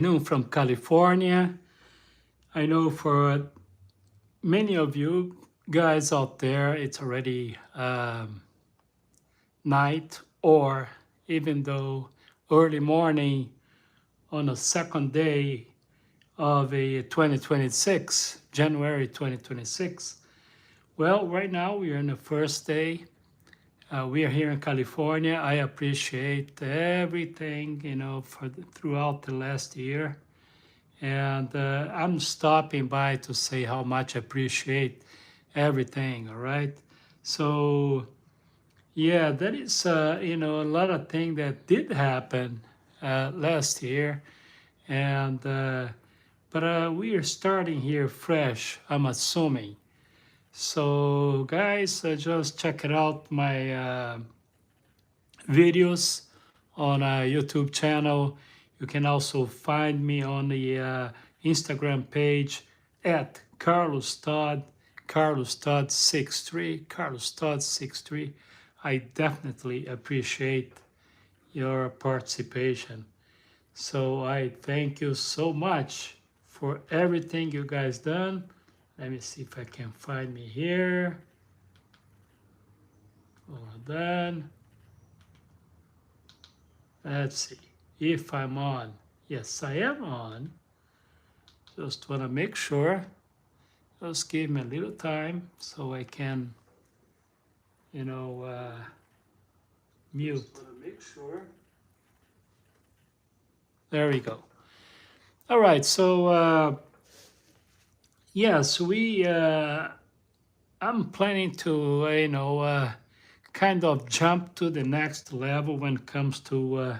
Noon from California. I know for many of you guys out there, it's already night or even though early morning on a second day of a 2026, January 2026. Well, right now we are in the first day. We are here in California. I appreciate everything, throughout the last year. And I'm stopping by to say how much I appreciate everything, all right? So, yeah, that is, a lot of things that did happen last year. And, but we are starting here fresh, I'm assuming. So, guys, just check it out, my videos on a YouTube channel. You can also find me on the Instagram page at Carlos Todd, Carlos Todd 63, Carlos Todd 63. I definitely appreciate your participation. So I thank you so much for everything you guys done. Let me see if I can find me here. Hold on. Let's see if I'm on. Yes, I am on. Just want to make sure. Just give me a little time so I can, mute. Just want to make sure. There we go. All right, so yes, I'm planning to, kind of jump to the next level when it comes to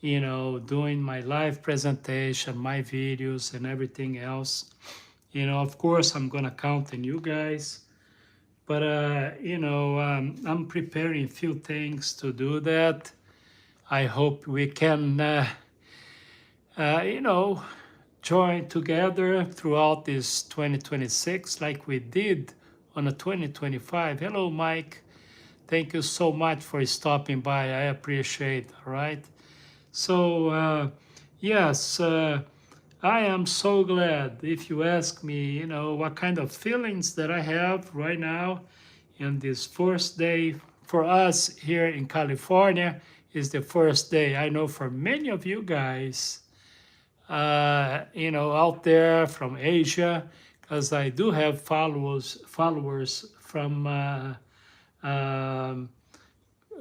doing my live presentation, my videos, and everything else. Of course, I'm gonna count on you guys, but I'm preparing a few things to do that. I hope we can, join together throughout this 2026 like we did on a 2025. Hello, Mike. Thank you so much for stopping by. I appreciate it, all right? So, yes, I am so glad if you ask me, what kind of feelings that I have right now in this first day for us here in California is the first day. I know for many of you guys, out there from Asia, because I do have followers from um, a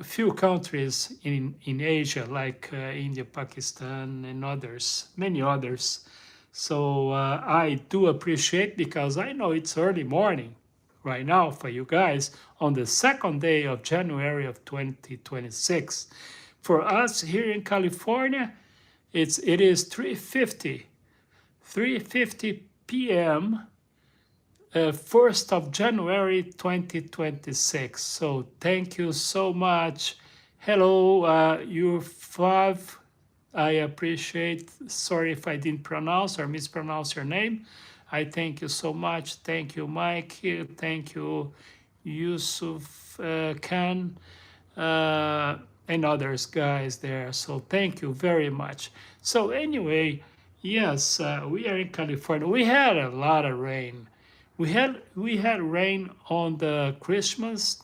few countries in Asia, like India, Pakistan, and others, many others. So I do appreciate because I know it's early morning right now for you guys on the second day of January of 2026. For us here in California, it is 3:50 p.m. 1st of January 2026. So thank you so much. Hello, you five. I appreciate. Sorry if I didn't pronounce or mispronounce your name. I thank you so much. Thank you, Mike. Thank you, Yusuf Khan, and others guys there. So thank you very much. So anyway, yes, we are in California. We had a lot of rain. We had rain on the Christmas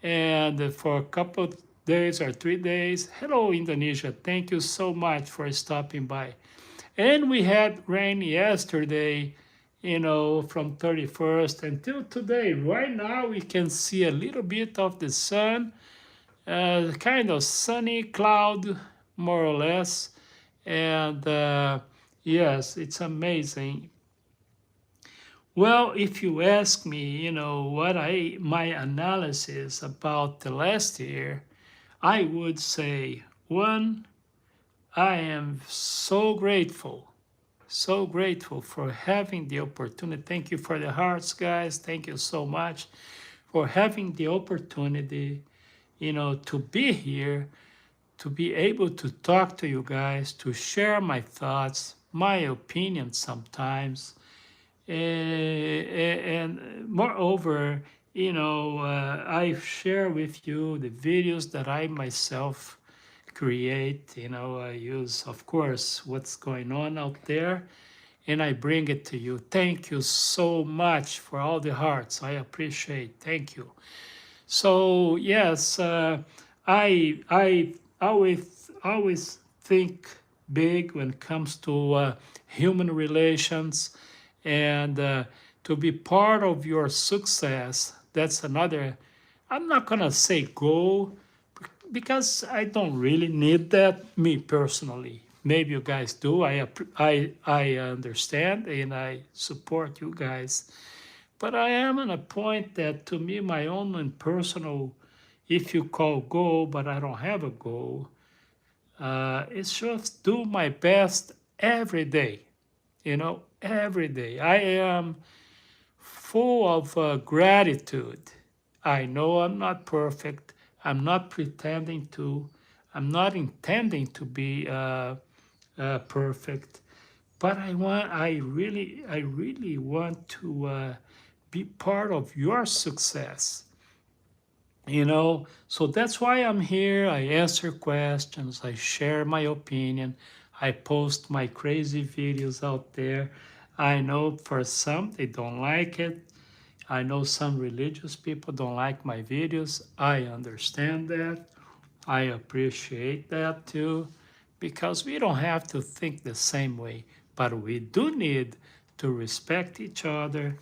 and for a couple of days or 3 days. Hello, Indonesia. Thank you so much for stopping by. And we had rain yesterday, from 31st until today. Right now, we can see a little bit of the sun, kind of sunny cloud, more or less. And yes, it's amazing. Well, if you ask me, what my analysis about the last year, I would say one, I am so grateful for having the opportunity. Thank you for the hearts, guys. Thank you so much for having the opportunity, to be here, to be able to talk to you guys, to share my thoughts, my opinions sometimes. And moreover, I share with you the videos that I myself create, I use, of course, what's going on out there, and I bring it to you. Thank you so much for all the hearts. I appreciate. Thank you. So yes, I always think big when it comes to human relations, and to be part of your success. That's another. I'm not gonna say goal because I don't really need that, me personally. Maybe you guys do. I understand and I support you guys. But I am at a point that to me, my own and personal, if you call goal, but I don't have a goal, it's just do my best every day. Every day. I am full of gratitude. I know I'm not perfect. I'm not pretending to. I'm not intending to be perfect. But I really want to be part of your success. So that's why I'm here. I answer questions, I share my opinion, I post my crazy videos out there. I know for some they don't like it. I know some religious people don't like my videos. I understand that. I appreciate that too, because we don't have to think the same way, but we do need to respect each other,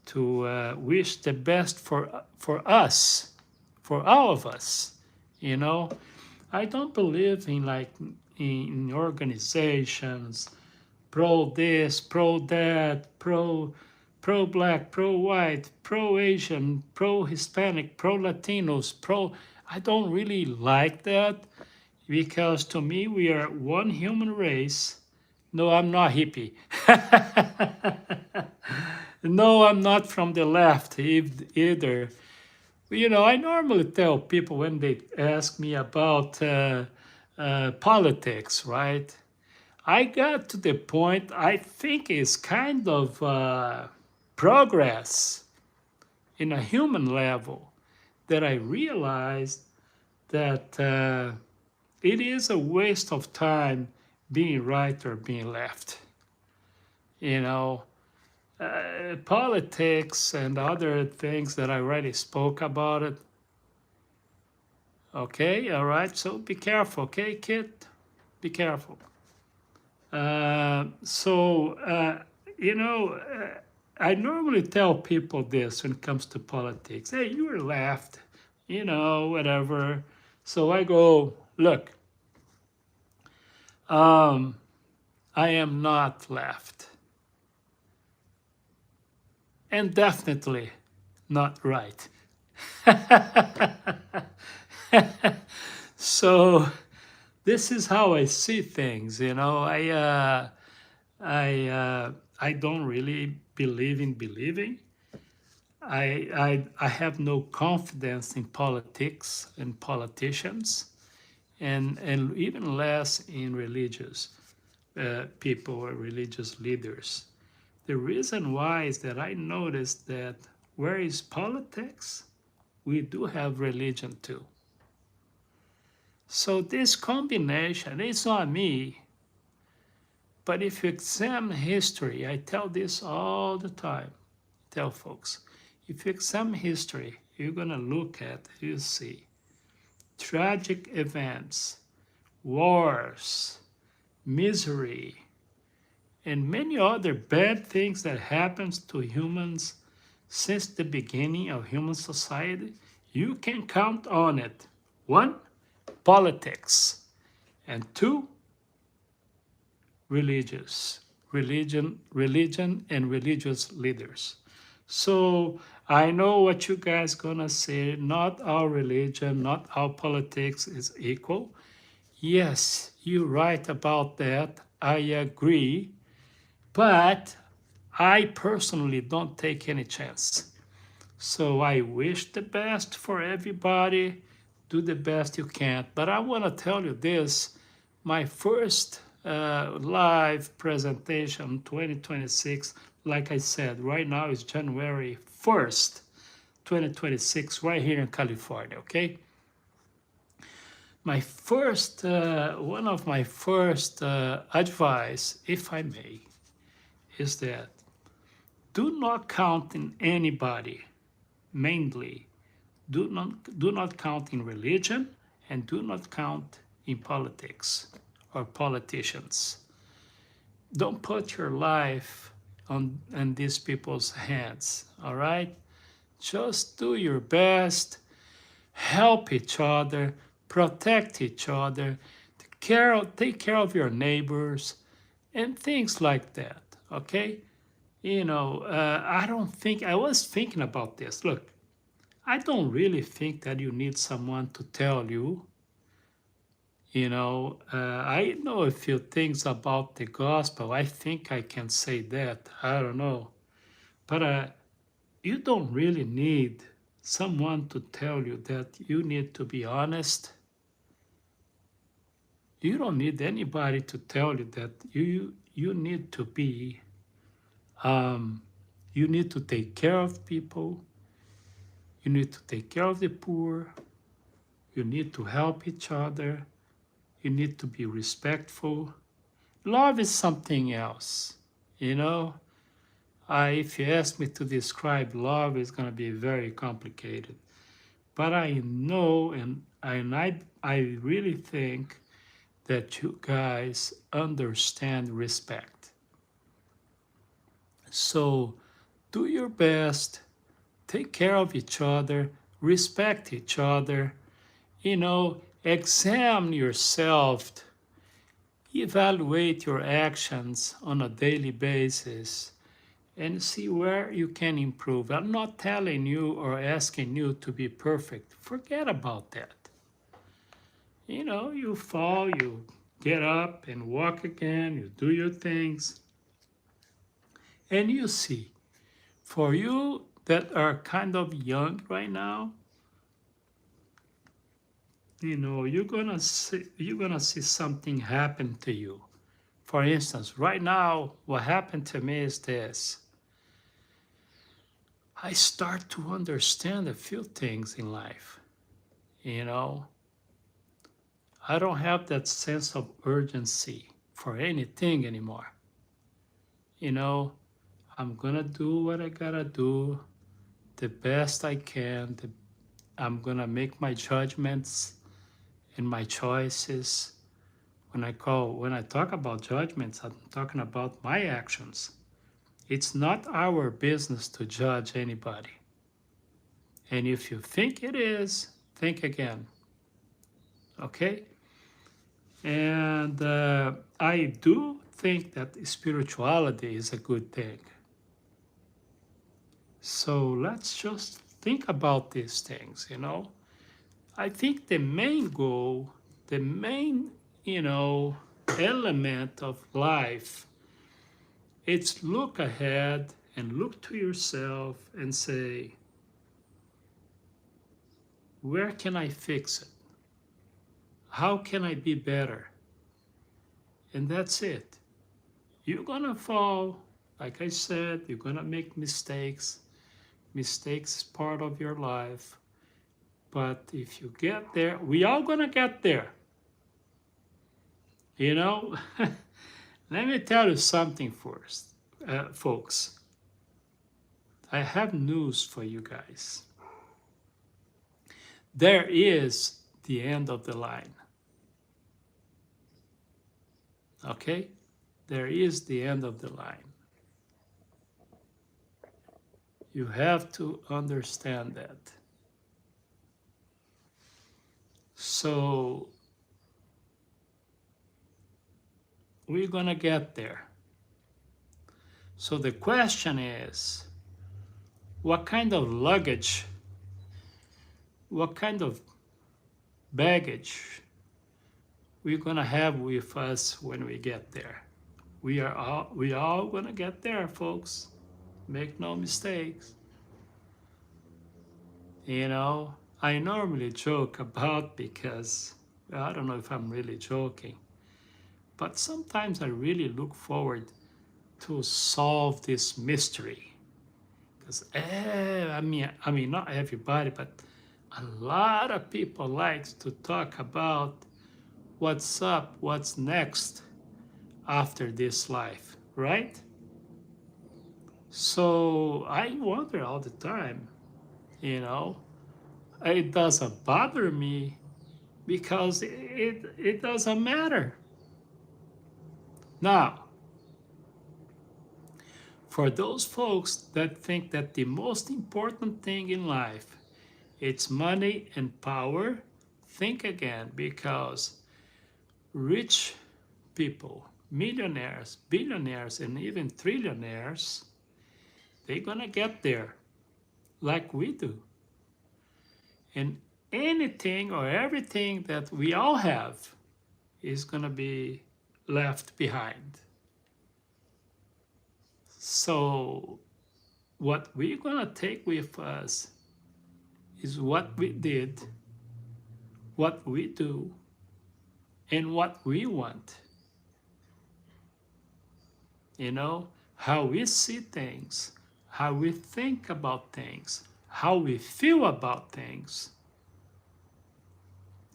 to wish the best for us, for all of us. You know, I don't believe in like in organizations, pro this, pro that, pro black, pro white, pro Asian, pro Hispanic, pro Latinos, pro. I don't really like that because to me we are one human race. No, I'm not hippie. No, I'm not from the left either. I normally tell people when they ask me about politics, right? I got to the point I think is kind of progress in a human level that I realized that it is a waste of time being right or being left. You know, Politics and other things that I already spoke about it. Okay, all right. So be careful, okay, kid? Be careful. So, I normally tell people this when it comes to politics. Hey, you're left, whatever. So I go, look, I am not left. And definitely not right. So this is how I see things. I don't really believe in believing. I have no confidence in politics and politicians, and even less in religious people or religious leaders. The reason why is that I noticed that where is politics, we do have religion too. So this combination, it's not me, but if you examine history, I tell this all the time, tell folks, if you examine history, you're gonna look at, you see, tragic events, wars, misery, and many other bad things that happens to humans since the beginning of human society, you can count on it. One, politics, and two, religion and religious leaders. So I know what you guys gonna say, not our religion, not our politics is equal. Yes, you're right about that. I agree. But I personally don't take any chance. So I wish the best for everybody. Do the best you can. But I want to tell you this, my first live presentation 2026, like I said, right now is January 1st, 2026, right here in California, okay? my first, one of my first advice, if I may, is that do not count in anybody, mainly do not count in religion, and do not count in politics or politicians. Don't put your life on these people's hands, all right? Just do your best, help each other, protect each other, take care of your neighbors, and things like that, okay? I was thinking about this. Look, I don't really think that you need someone to tell you. I know a few things about the gospel. I think I can say that. I don't know. But you don't really need someone to tell you that you need to be honest. You don't need anybody to tell you that you need to be, you need to take care of people. You need to take care of the poor. You need to help each other. You need to be respectful. Love is something else, you know. If you ask me to describe love, it's going to be very complicated. But I know, and I really think that you guys understand respect. So do your best, take care of each other, respect each other, examine yourself, evaluate your actions on a daily basis, and see where you can improve. I'm not telling you or asking you to be perfect. Forget about that. You fall, you get up and walk again, you do your things, and you see. For you that are kind of young right now, you're gonna see something happen to you. For instance, right now, what happened to me is this. I start to understand a few things in life. You know, I don't have that sense of urgency for anything anymore. You know, I'm gonna do what I gotta do the best I can. I'm gonna make my judgments and my choices. When I talk about judgments, I'm talking about my actions. It's not our business to judge anybody. And if you think it is, think again. Okay? And I do think that spirituality is a good thing. So let's just think about these things. I think the main goal, the main, element of life, it's look ahead and look to yourself and say, where can I fix it? How can I be better? And that's it. You're gonna fall, like I said, you're gonna make mistakes. Mistakes is part of your life. But if you get there, we all gonna get there. Let me tell you something first, folks. I have news for you guys. There is the end of the line. Okay? There is the end of the line. You have to understand that. So we're gonna get there. So the question is, what kind of luggage, what kind of baggage we're gonna have with us when we get there? We all gonna get there, folks. Make no mistakes. I normally joke about because I don't know if I'm really joking, but sometimes I really look forward to solve this mystery. Because I mean, not everybody, but a lot of people likes to talk about what's up, what's next after this life, right? So I wonder all the time, you know, it doesn't bother me because it doesn't matter. Now, for those folks that think that the most important thing in life it's money and power, think again because rich people, millionaires, billionaires, and even trillionaires, they're gonna get there like we do. And anything or everything that we all have is gonna be left behind. So what we're gonna take with us is what we did, what we do, and what we want. You know, how we see things, how we think about things, how we feel about things,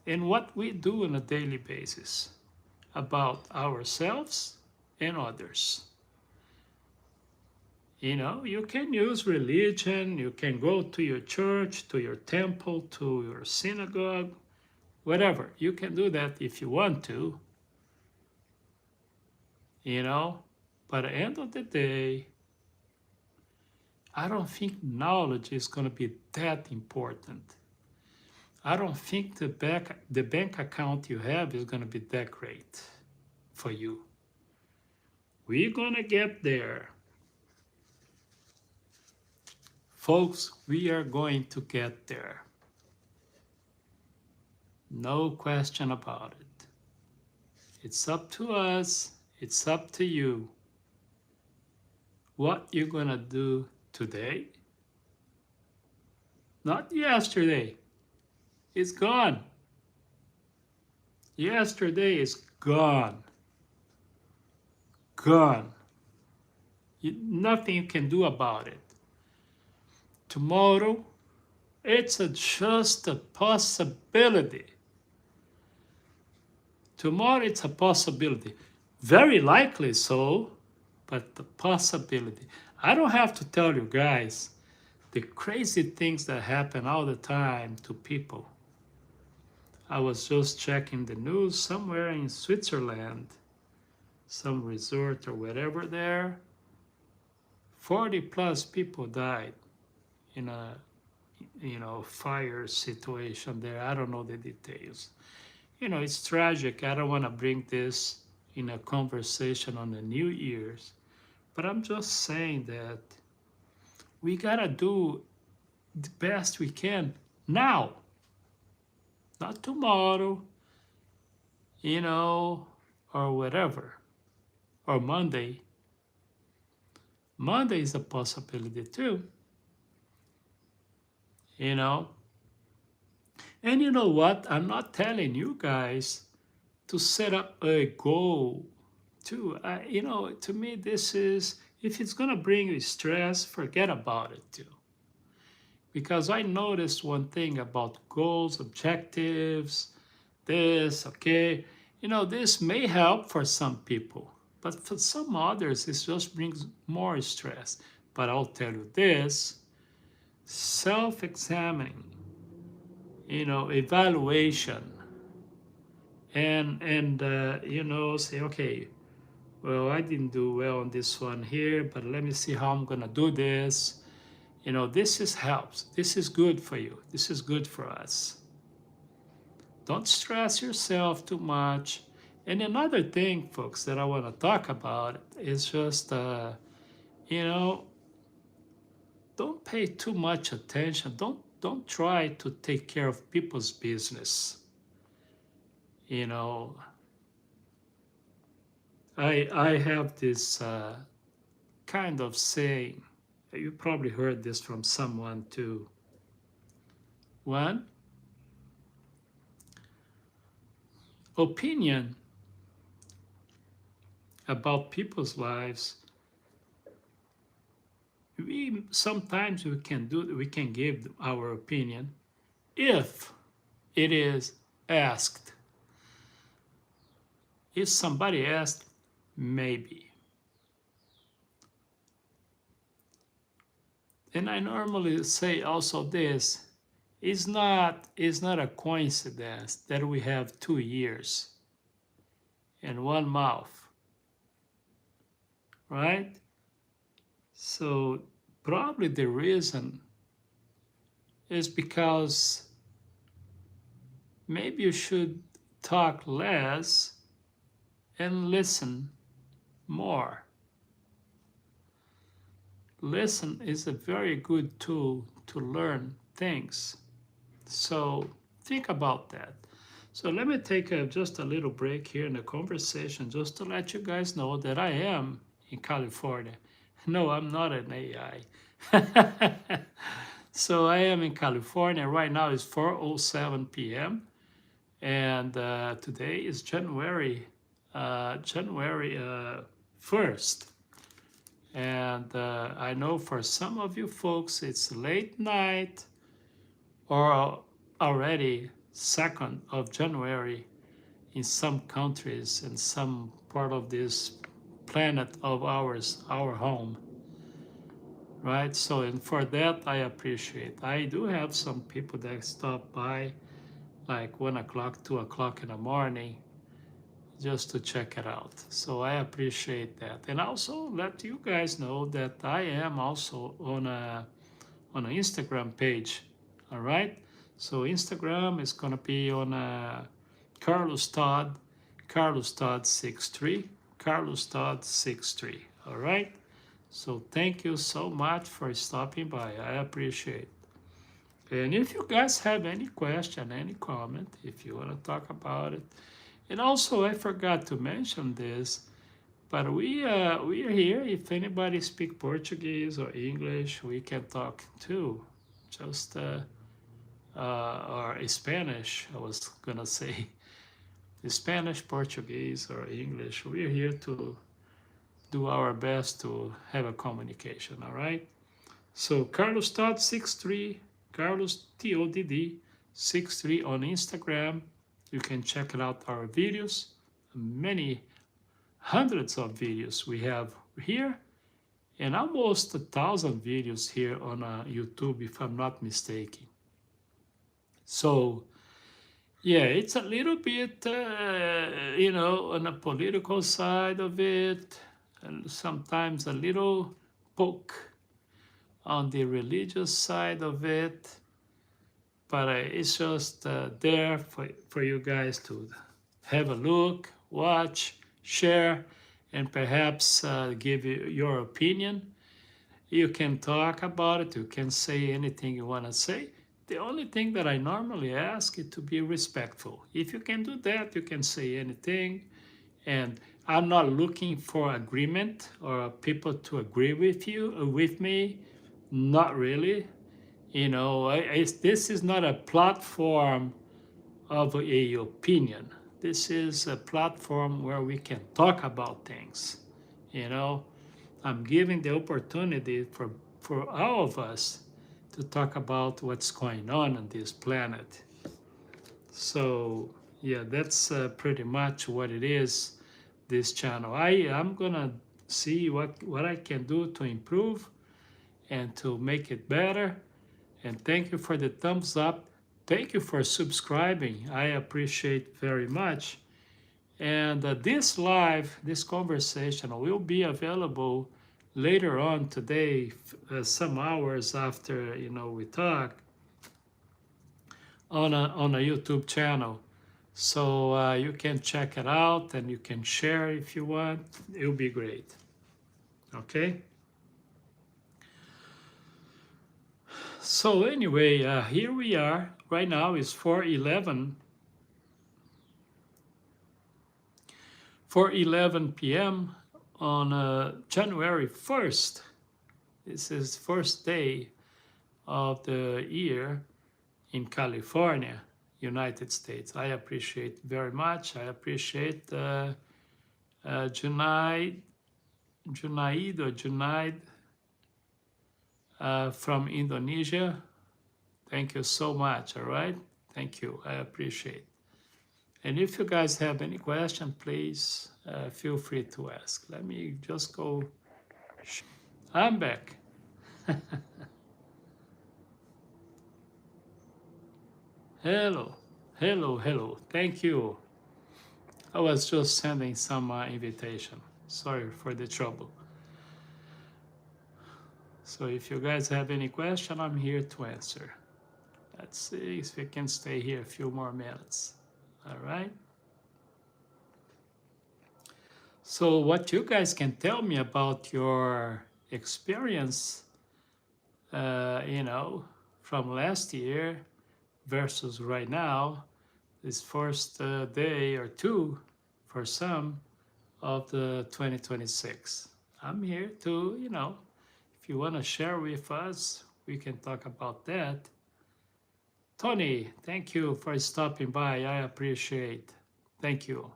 and what we do on a daily basis about ourselves and others. You know, you can use religion, you can go to your church, to your temple, to your synagogue, whatever. You can do that if you want to, you know. But at the end of the day, I don't think knowledge is going to be that important. I don't think the bank account you have is going to be that great for you. We're going to get there. Folks, we are going to get there. No question about it. It's up to us. It's up to you. What you're going to do today, not yesterday. It's gone. Yesterday is gone. Gone. Nothing you can do about it. Tomorrow, it's just a possibility. Tomorrow, it's a possibility. Very likely so, but the possibility. I don't have to tell you guys the crazy things that happen all the time to people. I was just checking the news somewhere in Switzerland, some resort or whatever there. 40 plus people died in a fire situation there. I don't know the details. It's tragic. I don't want to bring this in a conversation on the New Year's, but I'm just saying that we gotta do the best we can now, not tomorrow, or whatever, or Monday. Monday is a possibility too, And you know what? I'm not telling you guys to set up a goal too. To me, this is, if it's going to bring you stress, forget about it too. Because I noticed one thing about goals, objectives, this, okay. This may help for some people, but for some others, it just brings more stress. But I'll tell you this, self-examining, evaluation, and say, okay, well, I didn't do well on this one here, but let me see how I'm gonna do this. This helps. This is good for you. This is good for us. Don't stress yourself too much. And another thing, folks, that I want to talk about is just, don't pay too much attention. Don't try to take care of people's business. I have this kind of saying. You probably heard this from someone too. One, opinion about people's lives. Sometimes we can give our opinion, if it is asked. If somebody asked, maybe. And I normally say also this, it's not a coincidence that we have 2 ears and one mouth, right? So probably the reason is because maybe you should talk less and listen more. Listen is a very good tool to learn things. So think about that. So let me take just a little break here in the conversation just to let you guys know that I am in California. No, I'm not an AI. So I am in California. Right now it's 4:07 p.m. And today is January 1st. And I know for some of you folks it's late night or already 2nd of January in some countries and some part of this planet of ours, our home, right? So, and for that, I appreciate. I do have some people that stop by like 1 o'clock, 2 o'clock in the morning just to check it out. So I appreciate that. And also let you guys know that I am also on an Instagram page, all right? So Instagram is gonna be on Carlos Todd, Carlos Todd 63, Carlos Todd 63, all right? So thank you so much for stopping by. I appreciate it. And if you guys have any question, any comment, if you want to talk about it, and also I forgot to mention this, but we are here. If anybody speak Portuguese or English, we can talk too. Just or Spanish. I was gonna say Spanish, Portuguese, or English. We're here to do our best to have a communication. All right. So Carlos Todd 63, Carlos TODD 63 on Instagram. You can check out our videos, many hundreds of videos we have here, and almost 1,000 videos here on YouTube, if I'm not mistaken. So, yeah, it's a little bit, on the political side of it, and sometimes a little poke on the religious side of it, but it's just there for you guys to have a look, watch, share, and perhaps give your opinion. You can talk about it. You can say anything you want to say. The only thing that I normally ask is to be respectful. If you can do that, you can say anything. And I'm not looking for agreement or people to agree with me. Not really. This is not a platform of a opinion. This is a platform where we can talk about things. I'm giving the opportunity for all of us to talk about what's going on this planet. So yeah, that's pretty much what it is, this channel. I'm gonna see what I can do to improve and to make it better. And thank you for the thumbs up. Thank you for subscribing. I appreciate very much. And this conversation will be available later on today, some hours after we talk, on a YouTube channel. So you can check it out and you can share if you want. It'll be great. Okay. So anyway, here we are. Right now is 4:11 p.m. on January 1st. This is first day of the year in California, United States. I appreciate very much. I appreciate Junaid from Indonesia. Thank you so much, all right? Thank you, I appreciate. And if you guys have any question, please feel free to ask. Let me just go. I'm back. Hello, hello, hello. Thank you. I was just sending some invitation. Sorry for the trouble. So if you guys have any question, I'm here to answer. Let's see if we can stay here a few more minutes. All right. So what you guys can tell me about your experience, you know, from last year versus right now, this first day or two for some of the 2026. I'm here to, you know, if you want to share with us, we can talk about that. Tony, thank you for stopping by. I appreciate. Thank you.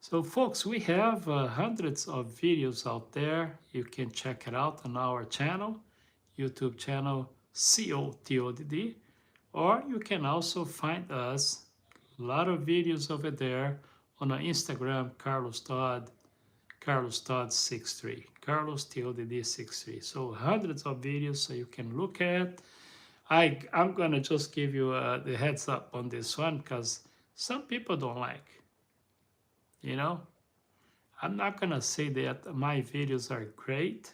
So folks, we have hundreds of videos out there. You can check it out on our channel, YouTube channel COTodd, or you can also find us a lot of videos over there on our Instagram, Carlos Todd 63, Carlos TODD 63. So hundreds of videos so you can look at. I'm gonna just give you the heads up on this one because some people don't like, you know. I'm not gonna say that my videos are great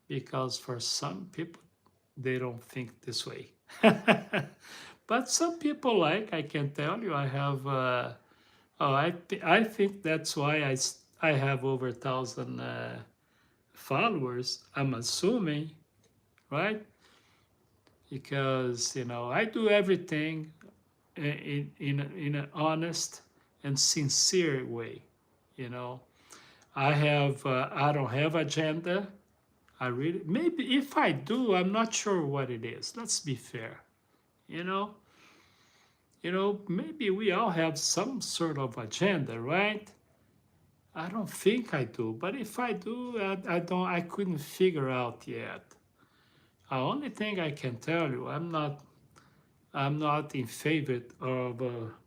because for some people they don't think this way. But some people like, I can tell you, I have. I think that's why I have over 1,000 followers. I'm assuming, right? Because you know I do everything in an honest and sincere way. You know, I don't have agenda. I really maybe if I do, I'm not sure what it is. Let's be fair. You know, maybe we all have some sort of agenda, right? I don't think I do, but if I do, I don't. I couldn't figure out yet. The only thing I can tell you, I'm not in favor of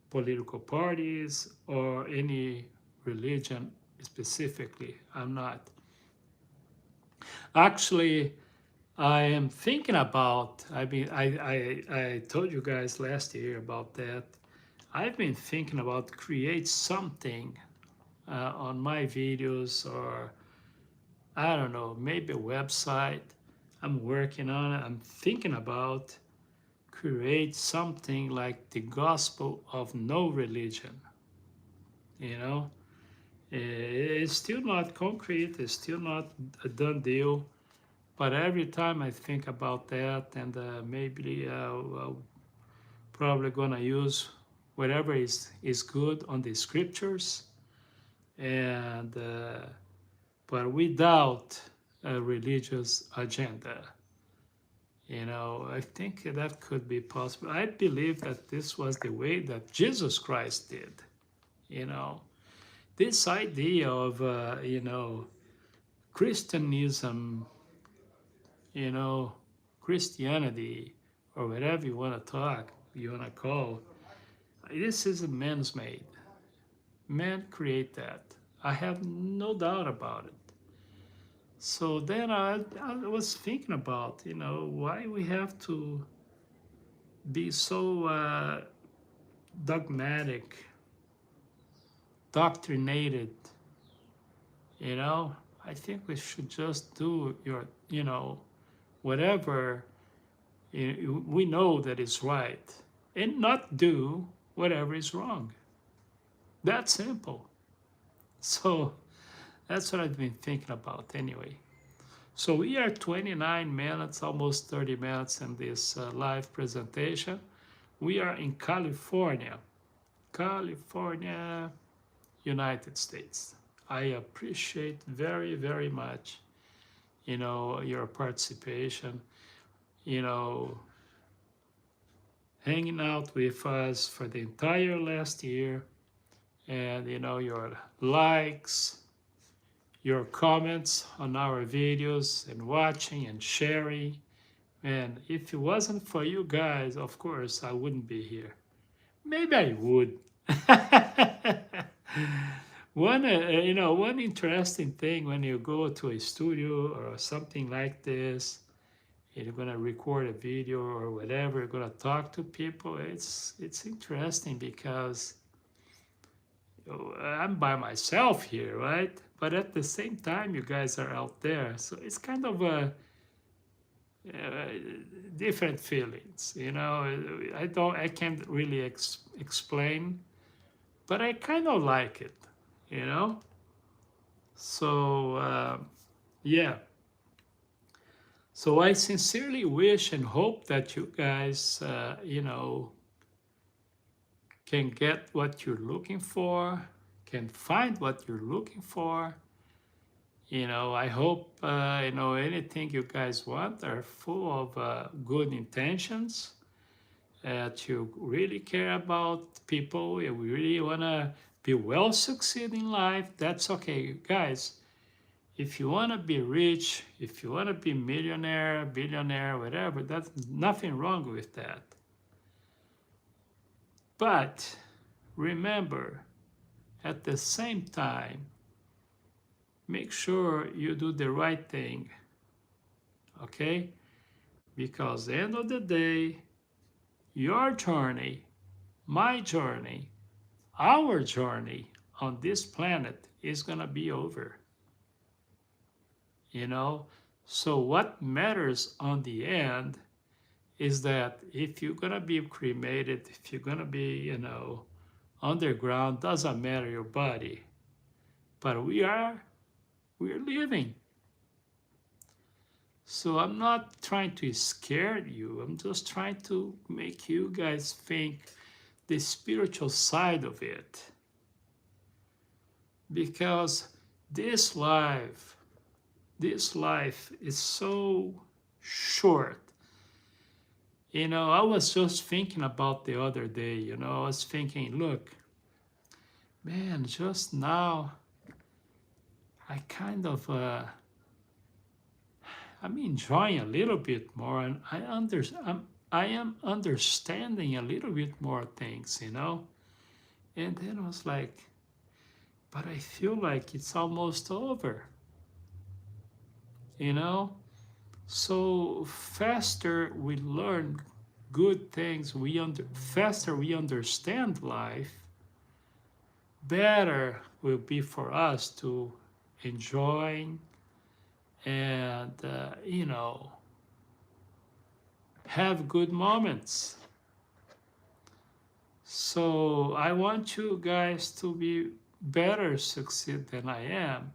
political parties or any religion specifically. I'm not. Actually, I am thinking about. I mean, I told you guys last year about that. I've been thinking about create something on my videos, or I don't know, maybe a website. I'm working on it. I'm thinking about create something like the gospel of no religion. You know, it's still not concrete. It's still not a done deal. But every time I think about that, and maybe I'll probably gonna use whatever is good on the scriptures, and but without a religious agenda. You know, I think that could be possible. I believe that this was the way that Jesus Christ did. You know, this idea of, Christianism, you know, Christianity, or whatever you want to talk, you want to call, this is a man's made. Man create that. I have no doubt about it. So then I was thinking about, why we have to be so dogmatic, doctrinated, you know. I think we should just do whatever we know that is right and not do whatever is wrong. That's simple. So that's what I've been thinking about anyway. So we are 29 minutes, almost 30 minutes in this live presentation. We are in California, United States. I appreciate very, very much, your participation, hanging out with us for the entire last year, and, your likes, your comments on our videos, and watching and sharing, And if it wasn't for you guys, of course, I wouldn't be here. Maybe I would. One interesting thing when you go to a studio or something like this, and you're gonna record a video or whatever, you're gonna talk to people. It's interesting because I'm by myself here, right? But at the same time, you guys are out there, so it's kind of a uh, different feelings. I can't really explain, but I kind of like it. You know, so yeah. So I sincerely wish and hope that you guys, can get what you're looking for, can find what you're looking for. I hope, anything you guys want are full of good intentions, that you really care about people, you really want to be well succeed in life. That's okay, guys. If you want to be rich, if you want to be millionaire, billionaire, whatever, that's nothing wrong with that. But remember, at the same time, make sure you do the right thing, okay? Because at the end of the day, your journey, my journey, our journey on this planet is going to be over. So what matters on the end is that if you're going to be cremated, if you're going to be, underground, doesn't matter your body. But we're living. So I'm not trying to scare you. I'm just trying to make you guys think the spiritual side of it. Because this life is so short. I was just thinking about the other day, I was thinking, look, man, just now, I kind of, I'm enjoying a little bit more, and I am understanding a little bit more things, And then I was like, but I feel like it's almost over, So faster we learn good things, faster we understand life, better will be for us to enjoy and, have good moments. So I want you guys to be better succeed than I am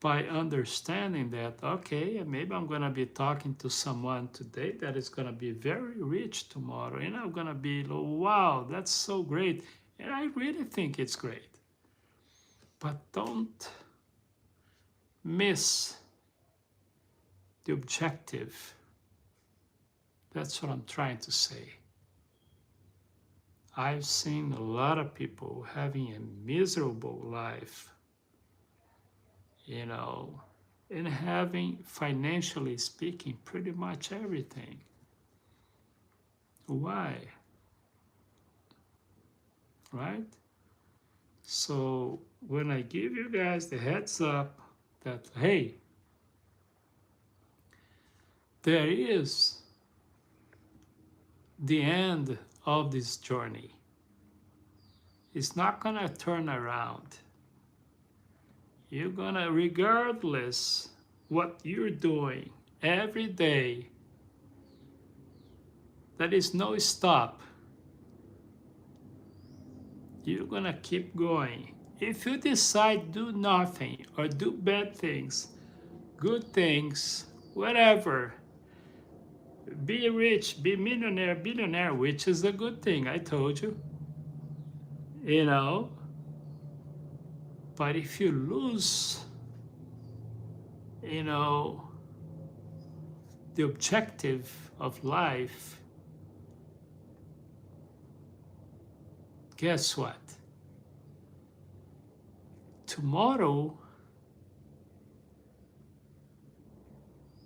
by understanding that, okay, maybe I'm going to be talking to someone today that is going to be very rich tomorrow, and I'm going to be, wow, that's so great. And I really think it's great. But don't miss the objective. That's what I'm trying to say. I've seen a lot of people having a miserable life, and having, financially speaking, pretty much everything. Why? Right? So when I give you guys the heads up that, hey, there is the end of this journey. It's not going to turn around. You're going to, regardless what you're doing every day, there is no stop. You're going to keep going. If you decide do nothing or do bad things, good things, whatever, be rich, be millionaire, billionaire, which is a good thing, I told you. But if you lose, the objective of life, guess what? Tomorrow,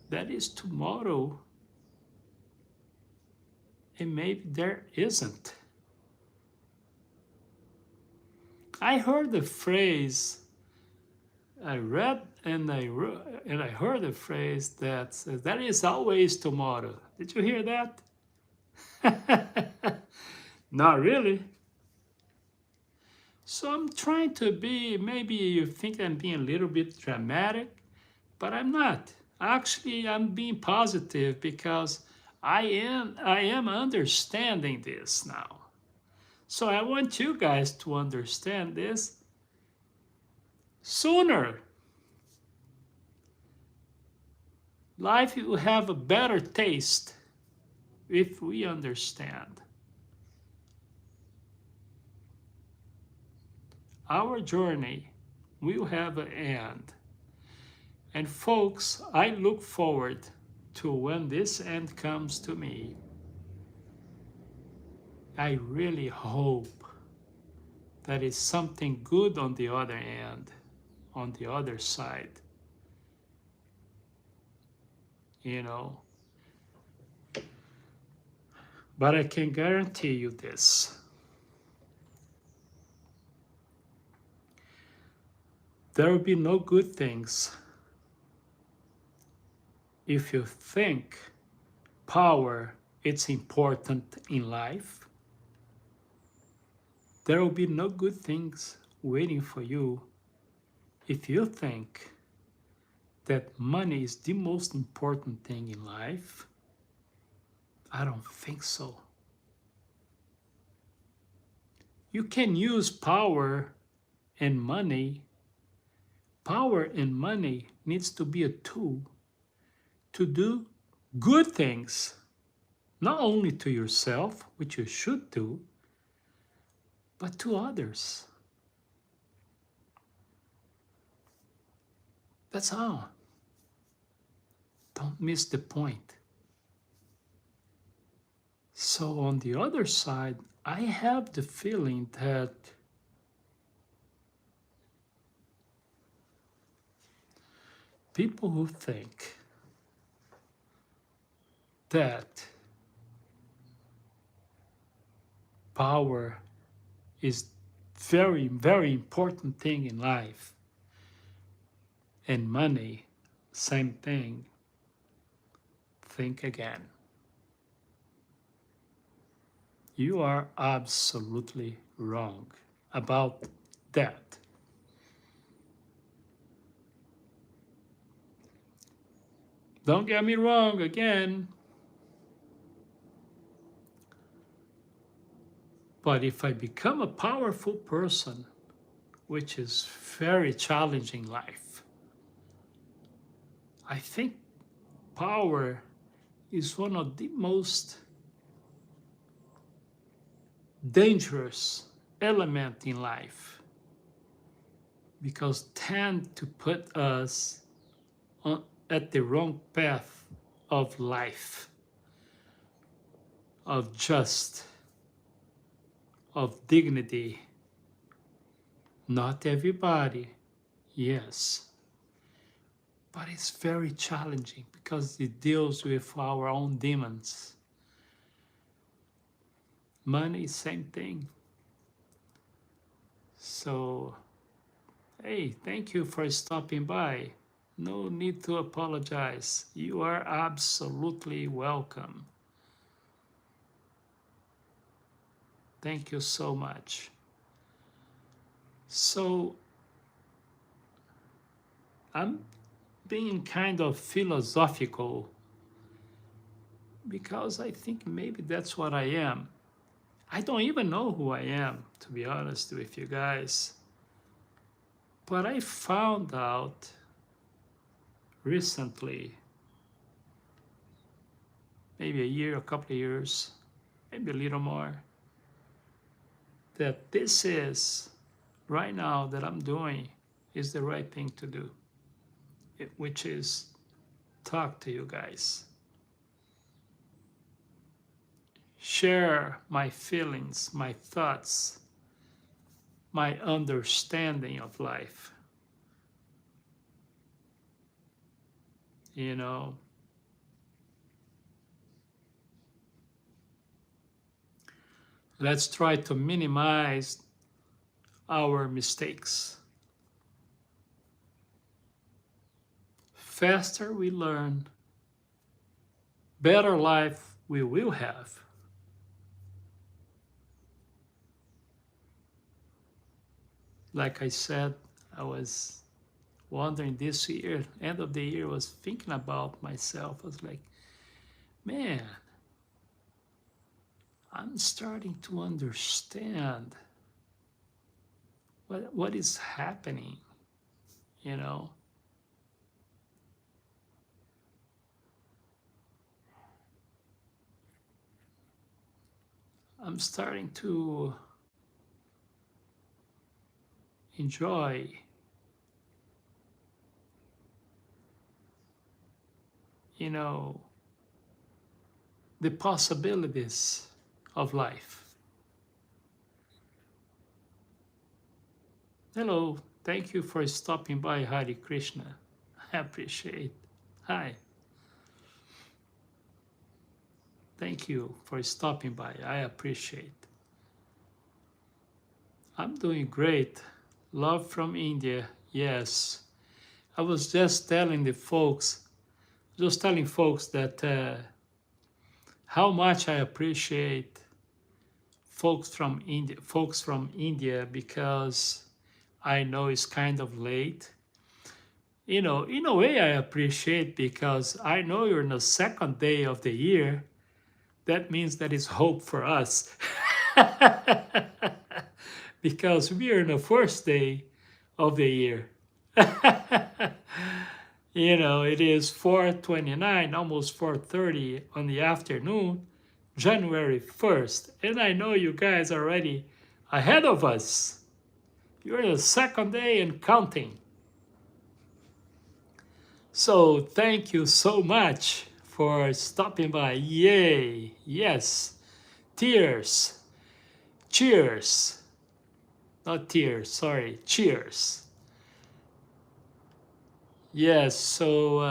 that is tomorrow, and maybe there isn't. I heard the phrase, I read and I heard a phrase that says, there is always tomorrow. Did you hear that? Not really. So I'm trying to be, maybe you think I'm being a little bit dramatic, but I'm not. Actually, I'm being positive because I am understanding this now. So I want you guys to understand this sooner. Life will have a better taste if we understand. Our journey will have an end. And folks, I look forward to when this end comes to me. I really hope that is something good on the other end, on the other side. You know, but I can guarantee you this. There will be no good things if you think power is important in life. There will be no good things waiting for you if you think that money is the most important thing in life. I don't think so. You can use power and money. Power and money needs to be a tool to do good things, not only to yourself, which you should do, but to others. That's all. Don't miss the point. So on the other side, I have the feeling that people who think that power is very, very important thing in life, and money, same thing, think again. You are absolutely wrong about that. Don't get me wrong again. But if I become a powerful person, which is very challenging life, I think power is one of the most dangerous element in life, because tend to put us at the wrong path of life, of just, of dignity. Not everybody, yes, but it's very challenging because it deals with our own demons. Money, same thing. So, hey, thank you for stopping by. No need to apologize. You are absolutely welcome. Thank you so much. So, I'm being kind of philosophical because I think maybe that's what I am. I don't even know who I am, to be honest with you guys. But I found out recently, maybe a year, a couple of years, maybe a little more, that this is, right now that I'm doing, is the right thing to do, which is talk to you guys. Share my feelings, my thoughts, my understanding of life. You know, Let's try to minimize our mistakes. Faster we learn, better life we will have. Like I said, I was wondering this year, end of the year, I was thinking about myself. I was like, man, I'm starting to understand what is happening, you know. I'm starting to enjoy, you know, the possibilities of life. Hello, thank you for stopping by, Hare Krishna. I appreciate. Hi, thank you for stopping by. I appreciate. I'm doing great. Love from India. Yes. I was just telling folks that how much I appreciate folks from India, because I know it's kind of late. You know, in a way I appreciate, because I know you're in the second day of the year. That means that is hope for us. Because we are in the first day of the year. You know, it is 4:29, almost 4:30 on the afternoon, January 1st. And I know you guys are already ahead of us. You're in the second day and counting. So thank you so much for stopping by. Yay. Yes. Tears. Cheers. Not tears, sorry. Cheers. Yes, so,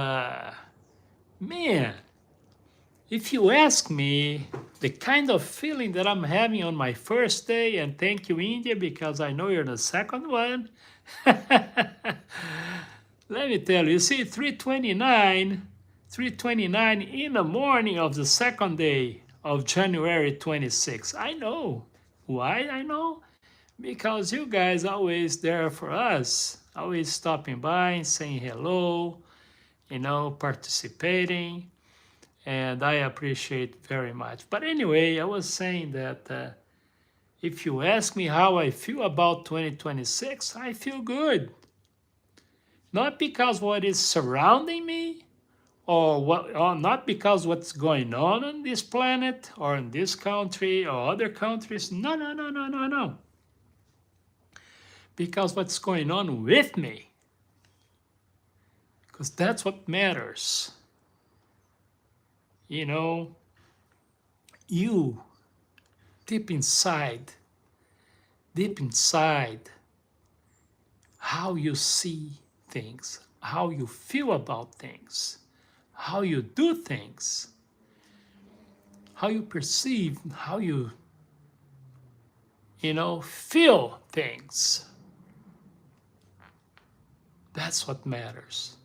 man, if you ask me the kind of feeling that I'm having on my first day, and thank you, India, because I know you're the second one. Let me tell you, see, 3:29 in the morning of the second day of January 26. I know. Why I know? Because you guys always there for us, always stopping by and saying hello, you know, participating, and I appreciate very much. But anyway, I was saying that if you ask me how I feel about 2026, I feel good. Not because what is surrounding me, or not because what's going on this planet or in this country or other countries. No, no, no, no, no, no. Because what's going on with me. Because that's what matters. You know, you, deep inside, how you see things, how you feel about things, how you do things, how you perceive, how you feel things. That's what matters.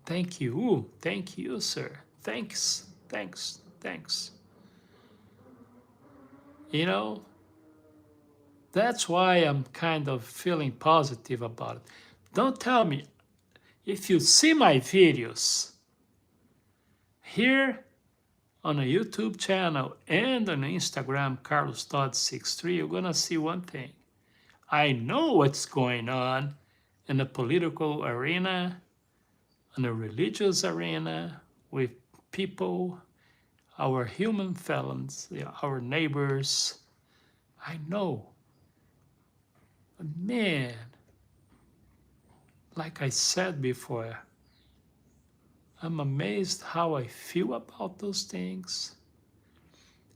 Thank you. Thank you, sir. Thanks. You know, that's why I'm kind of feeling positive about it. Don't tell me, if you see my videos here on a YouTube channel and on Instagram, COTodd63, you're gonna see one thing. I know what's going on in the political arena, in the religious arena, with people, our human felons, our neighbors. I know. But man, like I said before, I'm amazed how I feel about those things.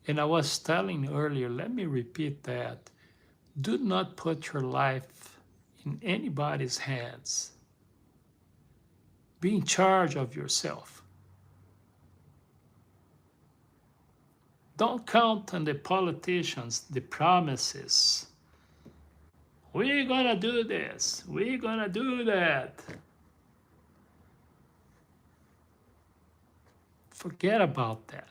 And I was telling earlier, let me repeat that. Do not put your life in anybody's hands. Be in charge of yourself. Don't count on the politicians, the promises. We're gonna do this, we're gonna do that. Forget about that.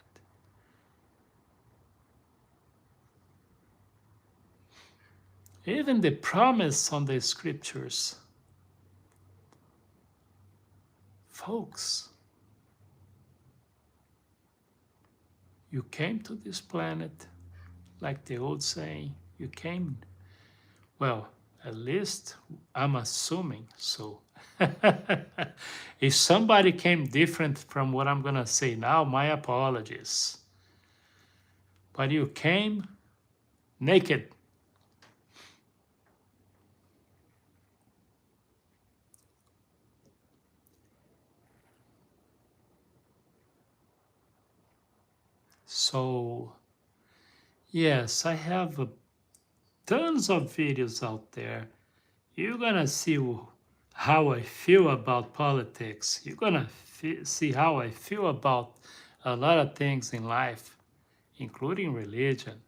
Even the promise on the scriptures, folks, you came to this planet, like the old saying, you came, well, at least I'm assuming so. If somebody came different from what I'm gonna say now, my apologies. But you came naked. So, yes, I have tons of videos out there. You're gonna see how I feel about politics. You're gonna see how I feel about a lot of things in life, including religion.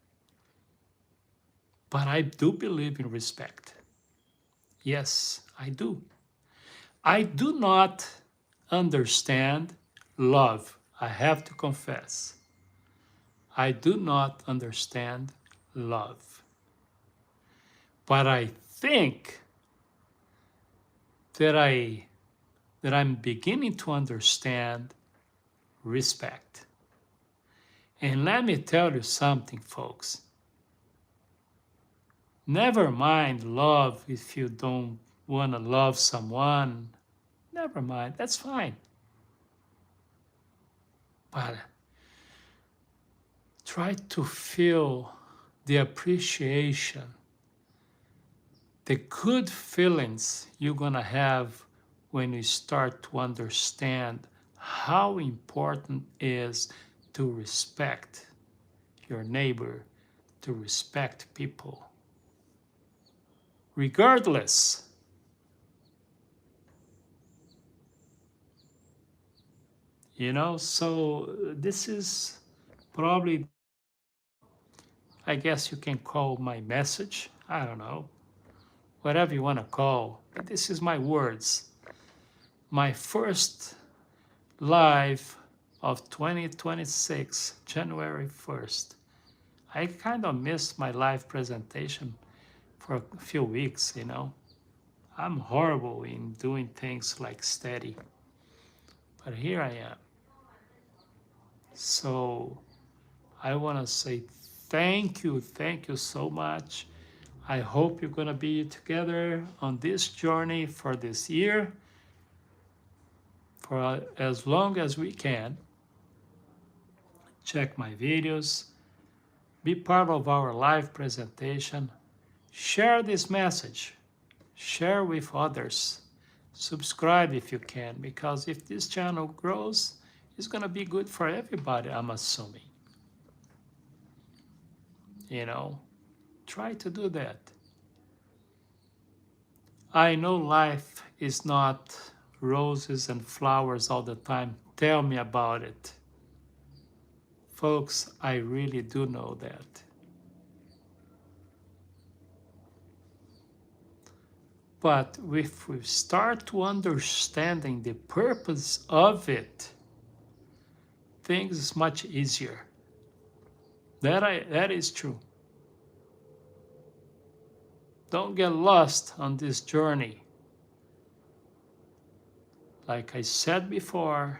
But I do believe in respect. Yes, I do. I do not understand love. I have to confess. I do not understand love. But I think that I'm beginning to understand respect. And let me tell you something, folks. Never mind love if you don't want to love someone. Never mind, that's fine. But try to feel the appreciation, the good feelings you're going to have when you start to understand how important it is to respect your neighbor, to respect people, regardless. You know, so this is probably, I guess you can call my message. I don't know, whatever you want to call. But this is my words. My first live of 2026, January 1st. I kind of missed my live presentation for a few weeks, you know. I'm horrible in doing things like steady, but here I am. So I want to say thank you so much. I hope you're going to be together on this journey for this year, for as long as we can. Check my videos, be part of our live presentation, share this message, share with others, subscribe if you can, because if this channel grows, it's going to be good for everybody, I'm assuming. You know, try to do that. I know life is not roses and flowers all the time. Tell me about it. Folks, I really do know that. But if we start to understanding the purpose of it, things is much easier. That is true. Don't get lost on this journey. Like I said before,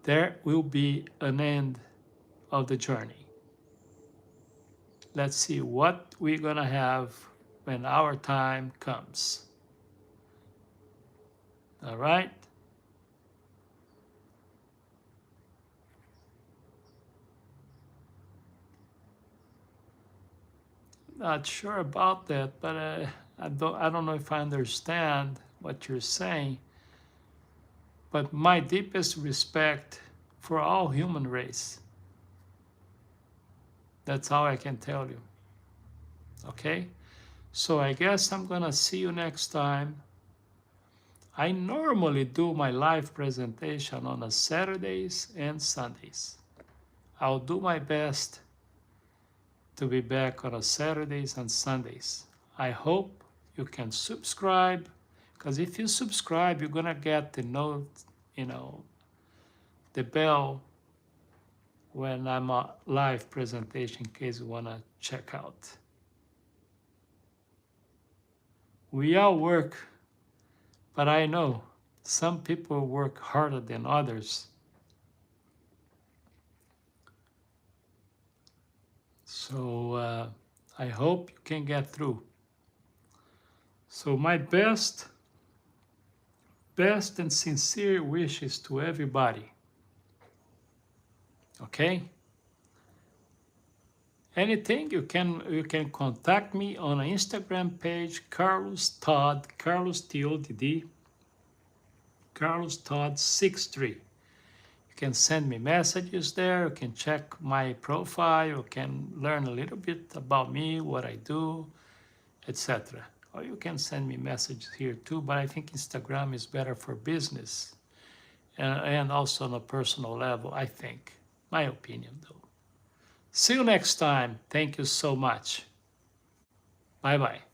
there will be an end of the journey. Let's see what we're gonna have when our time comes. All right? Not sure about that, but I don't know if I understand what you're saying. But my deepest respect for all human race. That's all I can tell you. Okay? So I guess I'm gonna see you next time. I normally do my live presentation on Saturdays and Sundays. I'll do my best to be back on Saturdays and Sundays. I hope you can subscribe, because if you subscribe, you're gonna get the note, the bell when I'm a live presentation in case you wanna check out. We all work, but I know some people work harder than others. So I hope you can get through. So my best and sincere wishes to everybody. Okay? Anything, you can contact me on an Instagram page, COTodd, Carlos TODD, Carlos Todd 63. You can send me messages there. You can check my profile. You can learn a little bit about me, what I do, etc. Or you can send me messages here too, but I think Instagram is better for business and also on a personal level, I think. My opinion, though. See you next time. Thank you so much. Bye-bye.